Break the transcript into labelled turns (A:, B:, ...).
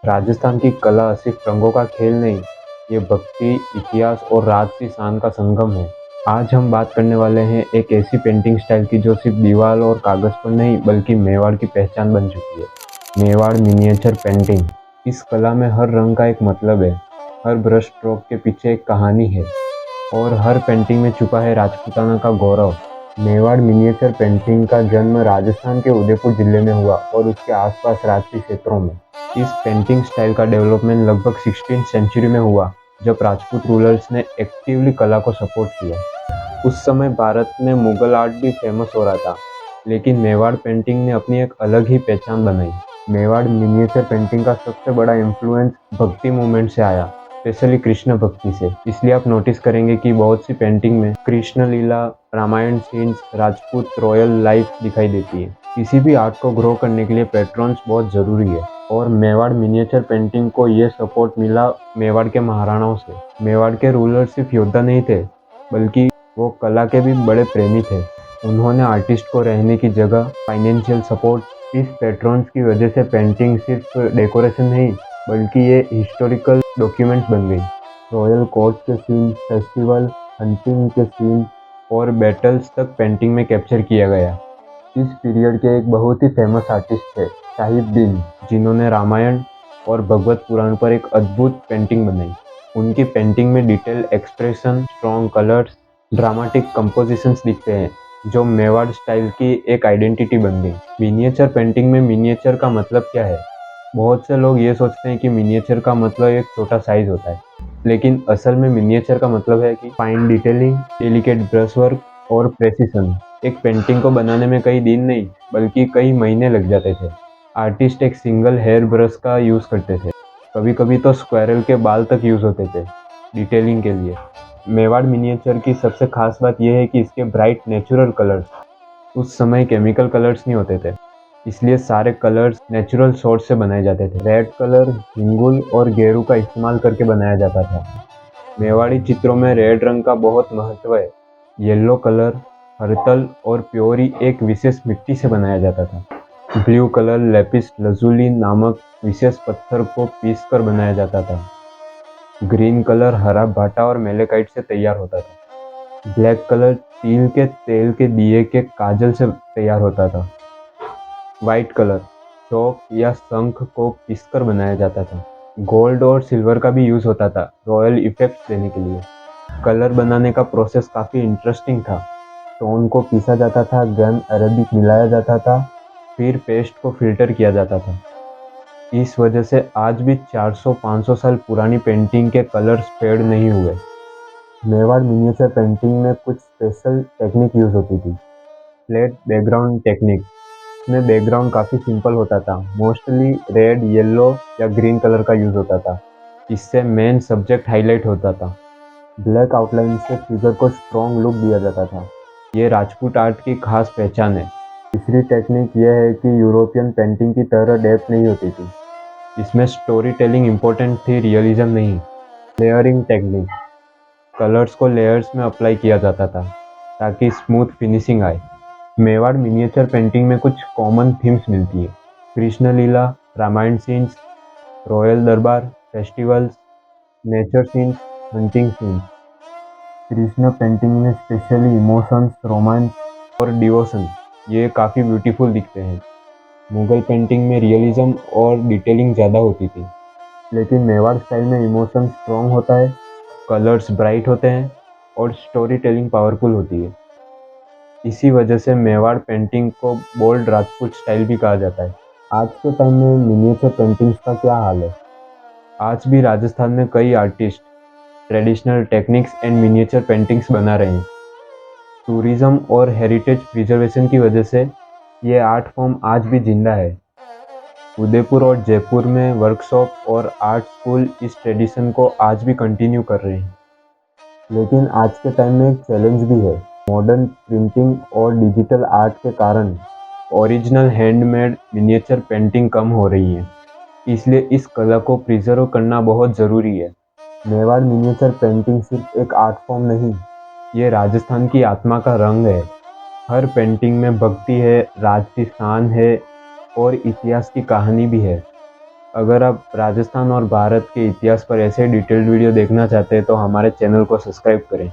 A: राजस्थान की कला सिर्फ रंगों का खेल नहीं, ये भक्ति, इतिहास और राज की शान का संगम है। आज हम बात करने वाले हैं एक ऐसी पेंटिंग स्टाइल की जो सिर्फ दीवार और कागज पर नहीं बल्कि मेवाड़ की पहचान बन चुकी है। Mewar miniature painting. इस कला में हर रंग का एक मतलब है, हर ब्रश स्ट्रोक के पीछे एक कहानी है और हर पेंटिंग में छुपा है राजपूताना का गौरव। मेवाड़ मिनिएचर पेंटिंग का जन्म राजस्थान के उदयपुर जिले में हुआ और उसके आसपास राजसी क्षेत्रों में। इस पेंटिंग स्टाइल का डेवलपमेंट लगभग 16वीं सेंचुरी में हुआ, जब राजपूत रूलर्स ने एक्टिवली कला को सपोर्ट किया। उस समय भारत में मुगल आर्ट भी फेमस हो रहा था, लेकिन मेवाड़ पेंटिंग ने अपनी एक अलग ही पहचान बनाई। मेवाड़ मिनिएचर पेंटिंग का सबसे बड़ा इन्फ्लुएंस भक्ति मूवमेंट से आया, स्पेशली कृष्ण भक्ति से। इसलिए आप नोटिस करेंगे कि बहुत सी पेंटिंग में कृष्ण लीला, Ramayana scenes, Rajput royal life दिखाई देती है। किसी भी आर्ट को ग्रो करने के लिए पैट्रॉन्स बहुत ज़रूरी है और मेवाड़ मिनिएचर पेंटिंग को ये सपोर्ट मिला मेवाड़ के महाराणाओं से। मेवाड़ के रूलर सिर्फ योद्धा नहीं थे, बल्कि वो कला के भी बड़े प्रेमी थे। उन्होंने आर्टिस्ट को रहने की जगह, फाइनेंशियल सपोर्ट। इस पैट्रॉन्स की वजह से पेंटिंग सिर्फ डेकोरेशन नहीं बल्कि ये हिस्टोरिकल डॉक्यूमेंट्स बन गई। रॉयल कोर्ट के सीन, फेस्टिवल, हंटिंग के सीन और बैटल्स तक पेंटिंग में कैप्चर किया गया। इस पीरियड के एक बहुत ही फेमस आर्टिस्ट थे साहिब दीन, जिन्होंने रामायण और भगवत पुराण पर एक अद्भुत पेंटिंग बनाई। उनकी पेंटिंग में detail expression, strong colours, dramatic compositions दिखते हैं, जो मेवाड़ स्टाइल की एक आइडेंटिटी बन गई। मिनिएचर पेंटिंग में मिनिएचर का मतलब क्या है? बहुत से लोग ये सोचते हैं कि मिनिएचर का मतलब एक छोटा साइज होता है, लेकिन असल में मिनिएचर का मतलब है कि fine detailing, delicate brush work और प्रेसिशन। एक पेंटिंग को बनाने में कई दिन नहीं बल्कि कई महीने लग जाते थे। आर्टिस्ट एक सिंगल हेयर ब्रश का यूज़ करते थे, कभी कभी तो स्क्वायरल के बाल तक यूज़ होते थे डिटेलिंग के लिए। मेवाड़ मिनिएचर की सबसे खास बात यह है कि इसके ब्राइट नेचुरल कलर्स। उस समय केमिकल कलर्स नहीं होते थे, इसलिए सारे कलर्स नेचुरल सोर्स से बनाए जाते थे। रेड कलर हिंगुल और गेरू का इस्तेमाल करके बनाया जाता था। मेवाड़ी चित्रों में रेड रंग का बहुत महत्व है। येलो कलर हरतल और प्योरी एक विशेष मिट्टी से बनाया जाता था। ब्लू कलर लेपिस लजुली नामक विशेष पत्थर को पीसकर बनाया जाता था। ग्रीन कलर हरा भाटा और मेलेकाइट से तैयार होता था। ब्लैक कलर तिल के तेल के दिए के काजल से तैयार होता था। वाइट कलर चौक या शंख को पीसकर बनाया जाता था। गोल्ड और सिल्वर का भी यूज़ होता था रॉयल इफेक्ट्स देने के लिए। कलर बनाने का प्रोसेस काफ़ी इंटरेस्टिंग था। स्टोन को पीसा जाता था, गम अरेबिक मिलाया जाता था, फिर पेस्ट को फिल्टर किया जाता था। इस वजह से आज भी 400-500 साल पुरानी पेंटिंग के कलर्स फेड नहीं हुए। मेवाड़ मिनिएचर पेंटिंग में कुछ स्पेशल टेक्निक यूज़ होती थी। फ्लैट बैकग्राउंड टेक्निक में बैकग्राउंड काफ़ी सिंपल होता था, मोस्टली रेड, येलो या ग्रीन कलर का यूज़ होता था। इससे मेन सब्जेक्ट हाईलाइट होता था। ब्लैक आउटलाइन से फिगर को स्ट्रॉन्ग लुक दिया जाता था। ये राजपूत आर्ट की खास पहचान है। तीसरी टेक्निक यह है कि यूरोपियन पेंटिंग की तरह डेप्थ नहीं होती थी। इसमें स्टोरी टेलिंग इम्पोर्टेंट थी, रियलिज्म नहीं। लेयरिंग टेक्निक, कलर्स को लेयर्स में अप्लाई किया जाता था ताकि स्मूथ फिनिशिंग आए। मेवाड़ मिनिएचर पेंटिंग में कुछ कॉमन थीम्स मिलती है। कृष्ण लीला, रामायण सीन्स, रॉयल दरबार, festivals, nature scenes, hunting scenes. Krishna painting में स्पेशली इमोशंस, रोमांस और डिवोशन ये काफ़ी ब्यूटीफुल दिखते हैं। मुगल पेंटिंग में रियलिज्म और डिटेलिंग ज़्यादा होती थी, लेकिन मेवाड़ स्टाइल में इमोशन स्ट्रॉन्ग होता है, कलर्स ब्राइट होते हैं और स्टोरी टेलिंग पावरफुल होती है। इसी वजह से मेवाड़ पेंटिंग को बोल्ड राजपूत स्टाइल भी कहा जाता है। आज के टाइम में मिनिएचर पेंटिंग्स का क्या हाल है? आज भी राजस्थान में कई artist traditional techniques and miniature paintings बना रहे हैं। टूरिज्म और हेरिटेज प्रिजर्वेशन की वजह से ये आर्ट फॉर्म आज भी जिंदा है। उदयपुर और जयपुर में वर्कशॉप और आर्ट स्कूल इस ट्रेडिशन को आज भी कंटिन्यू कर रहे हैं। लेकिन आज के टाइम में एक चैलेंज भी है। मॉडर्न प्रिंटिंग और डिजिटल आर्ट के कारण ओरिजिनल हैंडमेड मिनिएचर पेंटिंग कम हो रही है, इसलिए इस कला को प्रिजर्व करना बहुत ज़रूरी है। मेवाड़ मिनिएचर पेंटिंग सिर्फ एक आर्ट फॉर्म नहीं, ये राजस्थान की आत्मा का रंग है। हर पेंटिंग में भक्ति है, राज की शान है और इतिहास की कहानी भी है। अगर आप राजस्थान और भारत के इतिहास पर ऐसे डिटेल्ड वीडियो देखना चाहते हैं तो हमारे चैनल को सब्सक्राइब करें।